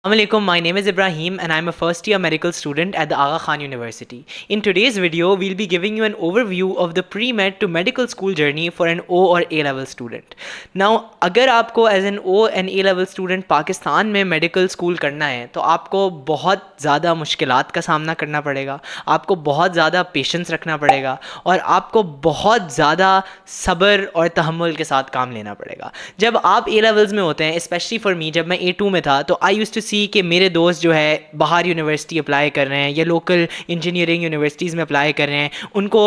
Assalamualaikum, my name is Ibrahim and I'm a first year medical student at the Aga Khan University. In today's video, we'll be giving you an overview of the pre-med to medical school journey for an O or A level student. Now, अगर आपको as an O and A level student Pakistan में medical school करना है तो आपको बहुत ज़्यादा मुश्किलात का सामना करना पड़ेगा, आपको बहुत ज़्यादा पेशेंस रखना पड़ेगा और आपको बहुत ज़्यादा सब्र और तहम्मुल के साथ काम लेना पड़ेगा। जब आप A levels में होते हैं, स्पेशली फॉर मी, जब मैं A2 में था तो आई यूज़ टू सी कि मेरे दोस्त जो है बाहर यूनिवर्सिटी अप्लाई कर रहे हैं या लोकल इंजीनियरिंग यूनिवर्सिटीज़ में अप्लाई कर रहे हैं, उनको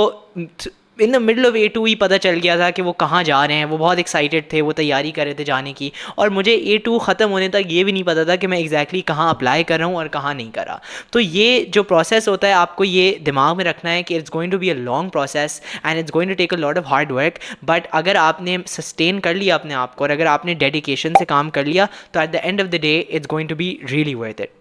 in the middle of A2 ही पता चल गया था कि वो कहाँ जा रहे हैं। वो बहुत एक्साइटेड थे, वो तैयारी कर रहे थे जाने की, और मुझे A2 ख़त्म होने तक ये भी नहीं पता था कि मैं एग्जैक्टली कहाँ अप्लाई कर रहा हूँ और कहाँ नहीं कर रहा। तो ये जो प्रोसेस होता है, आपको ये दिमाग में रखना है कि it's going to be a long process and it's going to take a lot of hard work, but अगर आपने सस्टेन कर लिया अपने आप को और अगर आपने डेडिकेशन से काम कर लिया तो at the end of the day it's going to be really worth it.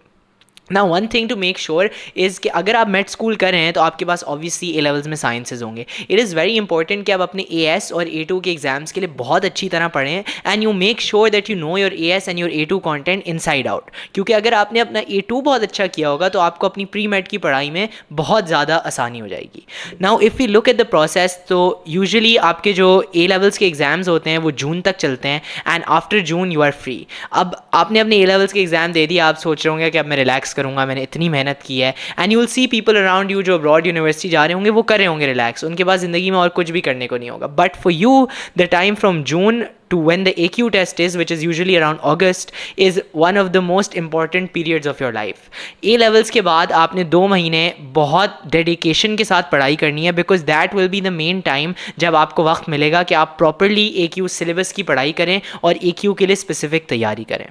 ना one thing to make sure is कि अगर आप मेड स्कूल कर रहे हैं तो आपके पास ऑब्वियसली ए लेवल्स में साइंसेज होंगे। इट इज़ वेरी इंपॉर्टेंट कि आप अपने AS और A2 के एग्जाम्स के लिए बहुत अच्छी तरह पढ़ें and you make sure that you know your AS and your A2 content inside out, क्योंकि अगर आपने अपना A2 बहुत अच्छा किया होगा तो आपको अपनी प्री मेड की पढ़ाई में बहुत ज़्यादा आसानी हो जाएगी। Now if you look at the process, तो यूजुअली आपके जो A लेवल्स के एग्ज़ाम्स होते हैं वो जून तक चलते हैं and after June you are free. अब आपने अपने A लेवल्स के एग्ज़ाम दे दिया, आप सोच रहे होंगे कि अब मैं रिलैक्स करूँगा, मैंने इतनी मेहनत की है, and you will see people around you जो अब्रॉड यूनिवर्सिटी जा रहे होंगे वो कर रहे होंगे रिलैक्स, उनके पास ज़िंदगी में और कुछ भी करने को नहीं होगा। But for you the time from June to when the AQ test is, which is usually around August, is one of the most important periods of your life. A levels के बाद आपने 2 महीने बहुत डेडिकेशन के साथ पढ़ाई करनी है, because that will be the main time जब आपको वक्त मिलेगा कि आप प्रॉपरली AQ सिलेबस की पढ़ाई करें और AQ के लिए स्पेसिफिक तैयारी करें।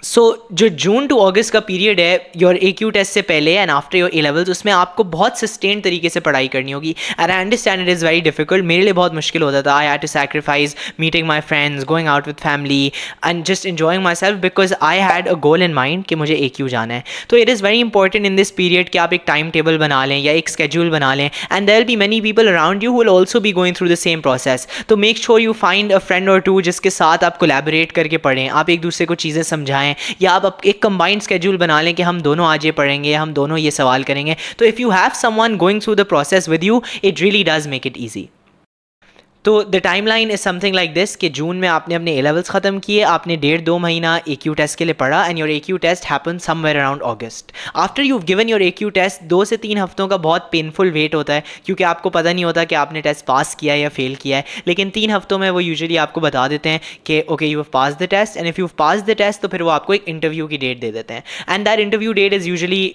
सो जो जून टू अगस्त का पीरियड है योर AQ टेस्ट से पहले and after your A levels, उसमें आपको बहुत सस्टेन तरीके से पढ़ाई करनी होगी। And I understand it is very difficult, मेरे लिए बहुत मुश्किल होता था। I had to sacrifice meeting my friends, going out with family and just enjoying myself, because I had a goal in mind कि मुझे AQ जाना है। तो it is very important in this period कि आप एक time table बना लें या एक स्केड्यूल बना लें, and there will be many people around you who will also be going through the same process. तो make sure you find a friend or two जिसके साथ आप कोलैबोरेट करके पढ़ें, आप एक दूसरे को चीज़ें समझाएं, या आप एक कंबाइंड स्केड्यूल बना लें कि हम दोनों आज ये पढ़ेंगे, हम दोनों ये सवाल करेंगे। तो if you have someone going through the process with you, it really does make it easy. तो the time line is something like this कि जून में आपने अपने A लेवल्स ख़त्म किए, आपने 1.5-2 महीना AQ टेस्ट के लिए पढ़ा, and your AQ test happen somewhere around August. After you given your AQ test 2 से 3 हफ्तों का बहुत पेनफुल वेट होता है, क्योंकि आपको पता नहीं होता कि आपने टेस्ट पास किया है या फेल किया है, लेकिन 3 हफ्तों में वो यूजुअली आपको बता देते हैं कि okay you have pass the test, and if you have pass the test तो फिर वो आपको एक इंटरव्यू की डेट दे देते हैं, and that interview that is usually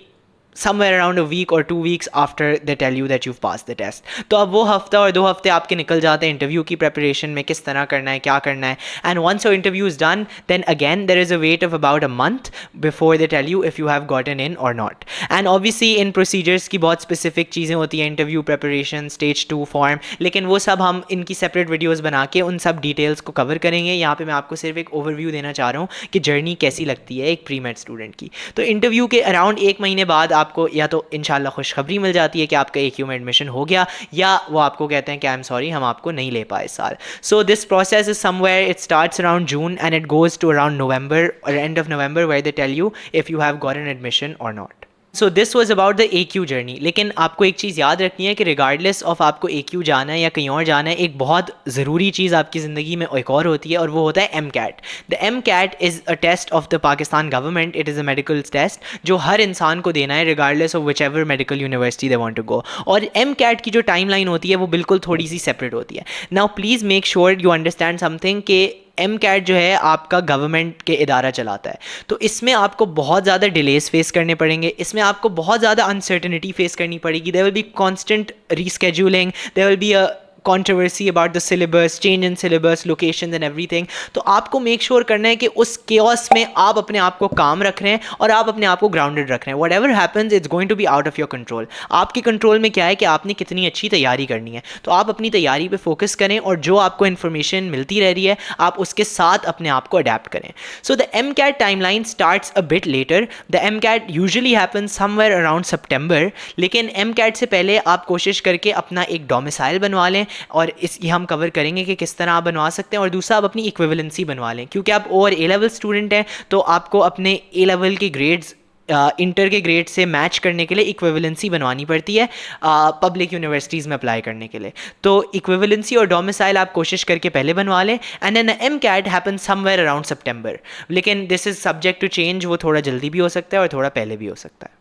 somewhere around a week or 2 weeks after they tell you that you've passed the test. तो अब वो हफ्ता और 2 हफ्ते आपके निकल जाते हैं इंटरव्यू की प्रेपरेशन में, किस तरह करना है, क्या करना है, and once your interview is done, then again there is a wait of about a month before they tell you if you have gotten in or not. And obviously in procedures की बहुत specific चीज़ें होती हैं, interview preparation, stage 2 form, लेकिन वो सब हम इनकी सेपरेट वीडियोज़ बना के उन सब डिटेल्स को कवर करेंगे। यहाँ पे मैं आपको सिर्फ एक ओवरव्यू देना चाह रहा हूँ कि जर्नी कैसी लगती है एक प्री मेड स्टूडेंट की। तो इंटरव्यू के अराउंड 1 महीने बाद आपको या तो इंशाल्लाह खुशखबरी मिल जाती है कि आपका AQ में एडमिशन हो गया, या वो आपको कहते हैं कि आई एम सॉरी हम आपको नहीं ले पाए इस साल। So this process is somewhere it starts around June and it goes to around November or end of November where they tell you if you have gotten admission or not. So this was about the AQ journey. लेकिन आपको एक चीज़ याद रखनी है कि regardless of आपको AQ जाना है या कहीं और जाना है, एक बहुत ज़रूरी चीज़ आपकी ज़िंदगी में एक और होती है, और वो होता है MCAT। The MCAT is a test of the Pakistan government, it is a medical test जो हर इंसान को देना है regardless of whichever medical university they want to go. और MCAT की जो टाइम लाइन होती है वो बिल्कुल थोड़ी सी सेपरेट होती है। Now please make sure you understand something कि MCAT जो है आपका गवर्नमेंट के इदारा चलाता है, तो इसमें आपको बहुत ज़्यादा डिलेस फेस करने पड़ेंगे, इसमें आपको बहुत ज़्यादा अनसर्टनिटी फेस करनी पड़ेगी। There will be constant rescheduling, there will be a controversy about the syllabus, change in syllabus, location and everything. तो आपको मेक श्योर करना है कि उस केओस में आप अपने आप को काम रख रहे हैं और आप अपने आप को ग्राउंडेड रख रहे हैं। Whatever happens it's going to be out of your control. आपके कंट्रोल में क्या है कि आपने कितनी अच्छी तैयारी करनी है, तो आप अपनी तैयारी पे फोकस करें और जो आपको इन्फॉर्मेशन मिलती रह रही है आप उसके साथ अपने आप को अडेप्ट करें। So the MCAT timeline starts a bit later. The MCAT usually happens somewhere around September, लेकिन MCAT से पहले आप कोशिश करके अपना एक डोमिसाइल बनवा लें और इस ये हम कवर करेंगे कि किस तरह आप बनवा सकते हैं। और दूसरा, आप अपनी इक्विवेलेंसी बनवा लें, क्योंकि आप ओवर ए लेवल स्टूडेंट हैं तो आपको अपने ए लेवल के ग्रेड्स इंटर के ग्रेड से मैच करने के लिए इक्विवेलेंसी बनवानी पड़ती है पब्लिक यूनिवर्सिटीज़ में अप्लाई करने के लिए। तो इक्विवेलेंसी और डोमिसाइल आप कोशिश करके पहले बनवा लें, and then MCAT happen somewhere around September, लेकिन this is subject to change, वो थोड़ा जल्दी भी हो सकता है और थोड़ा पहले भी हो सकता है।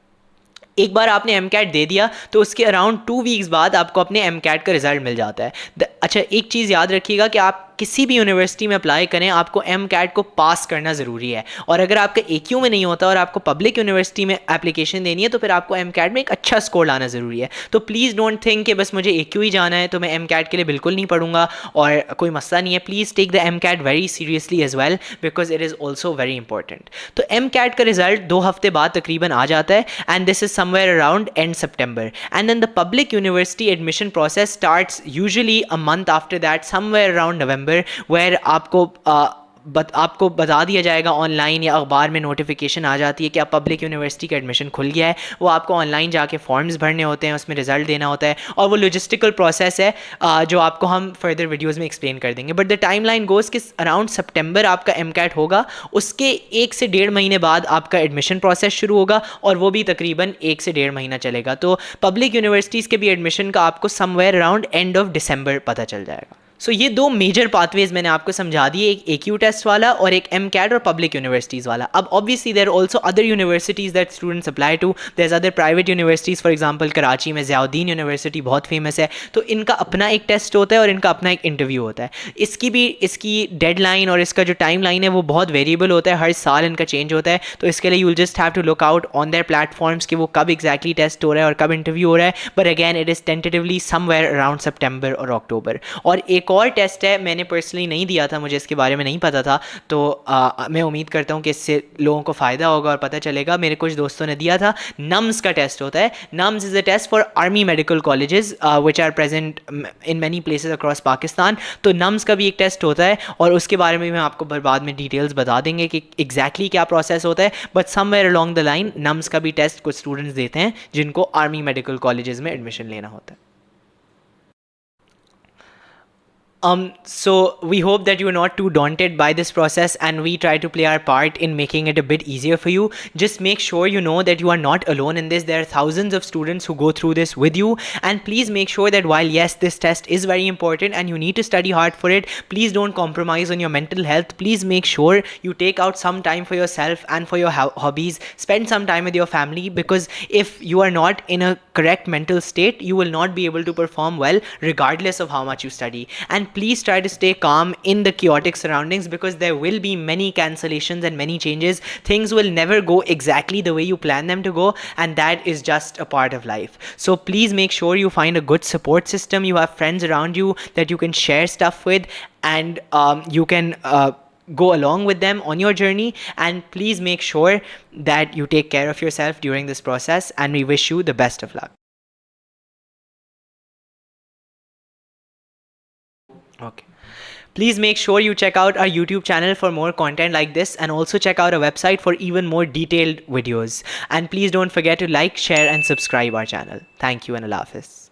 एक बार आपने एम कैट दे दिया तो उसके अराउंड 2 वीक्स बाद आपको अपने एम कैट का रिजल्ट मिल जाता है। अच्छा, एक चीज़ याद रखिएगा कि आप किसी भी यूनिवर्सिटी में अप्लाई करें, आपको एम कैट को पास करना ज़रूरी है। और अगर आपका ए क्यू में नहीं होता और आपको पब्लिक यूनिवर्सिटी में एप्लीकेशन देनी है तो फिर आपको एम कैट में एक अच्छा स्कोर लाना ज़रूरी है। तो प्लीज़ डोंट थिंक कि बस मुझे ए क्यू ही जाना है तो मैं एम कैट के लिए बिल्कुल नहीं पढ़ूंगा और कोई मसला नहीं है। Please take the MCAT very seriously as well, because it is also very important. तो एम कैट का रिजल्ट 2 हफ्ते बाद तकरीबन आ जाता है, and this is somewhere around end September, and then the public university admission process starts usually a month after that, somewhere around November, where आपको बता दिया जाएगा ऑनलाइन या अखबार में नोटिफिकेशन आ जाती है कि आप पब्लिक यूनिवर्सिटी का एडमिशन खुल गया है। वो आपको ऑनलाइन जाके फॉर्म्स भरने होते हैं, उसमें रिजल्ट देना होता है, और वो लॉजिस्टिकल प्रोसेस है जो आपको हम फर्दर वीडियोस में एक्सप्लेन कर देंगे। But the time line goes कि अराउंड सितंबर आपका एम कैट होगा, उसके 1 से 1.5 महीने बाद आपका एडमिशन प्रोसेस शुरू होगा, और वो भी तकरीबन 1 से 1.5 महीना चलेगा। तो पब्लिक यूनिवर्सिटीज़ के भी एडमिशन का आपको somewhere around end of December पता चल जाएगा। सो ये 2 मेजर पाथवेज मैंने आपको समझा दिए, एक AQ टेस्ट वाला और एक एम कैट और पब्लिक यूनिवर्सिटीज़ वाला। अब obviously there also other universities that students apply to, there is other private universities, for example Karachi में ज़ियाउद्दीन यूनिवर्सिटी बहुत फेमस है, तो इनका अपना एक टेस्ट होता है और इनका अपना एक इंटरव्यू होता है। इसकी डेडलाइन और इसका जो टाइम लाइन है वो बहुत वेरिएबल होता है, हर साल इनका चेंज होता है। तो इसके लिए you will just have to look out on their platforms कि वो कब एक्जैक्टली टेस्ट हो रहा है और कब इंटरव्यू हो रहा है। But again it is tentatively somewhere around September or October. और एक और टेस्ट है, मैंने पर्सनली नहीं दिया था, मुझे इसके बारे में नहीं पता था, तो मैं उम्मीद करता हूँ कि इससे लोगों को फ़ायदा होगा और पता चलेगा। मेरे कुछ दोस्तों ने दिया था, नम्स का टेस्ट होता है। NUMS is a test for army medical colleges which are present in many places across Pakistan. तो नम्स का भी एक टेस्ट होता है, और उसके बारे में मैं आपको बाद में डिटेल्स बता देंगे कि एग्जैक्टली क्या प्रोसेस होता है। But somewhere along the line nums का भी टेस्ट कुछ स्टूडेंट्स देते हैं जिनको आर्मी मेडिकल कॉलेजेस में एडमिशन लेना होता है। So we hope that you're not too daunted by this process, and we try to play our part in making it a bit easier for you. Just make sure you know that you are not alone in this. There are thousands of students who go through this with you, and please make sure that while yes, this test is very important and you need to study hard for it, please don't compromise on your mental health. Please make sure you take out some time for yourself and for your hobbies. Spend some time with your family, because if you are not in a correct mental state, you will not be able to perform well regardless of how much you study. And please try to stay calm in the chaotic surroundings, because there will be many cancellations and many changes. Things will never go exactly the way you plan them to go, and that is just a part of life. So please make sure you find a good support system. You have friends around you that you can share stuff with, and you can go along with them on your journey. And please make sure that you take care of yourself during this process, and we wish you the best of luck. Okay. Please make sure you check out our YouTube channel for more content like this, and also check out our website for even more detailed videos. And please don't forget to like, share and subscribe our channel. Thank you, and Allah Hafiz.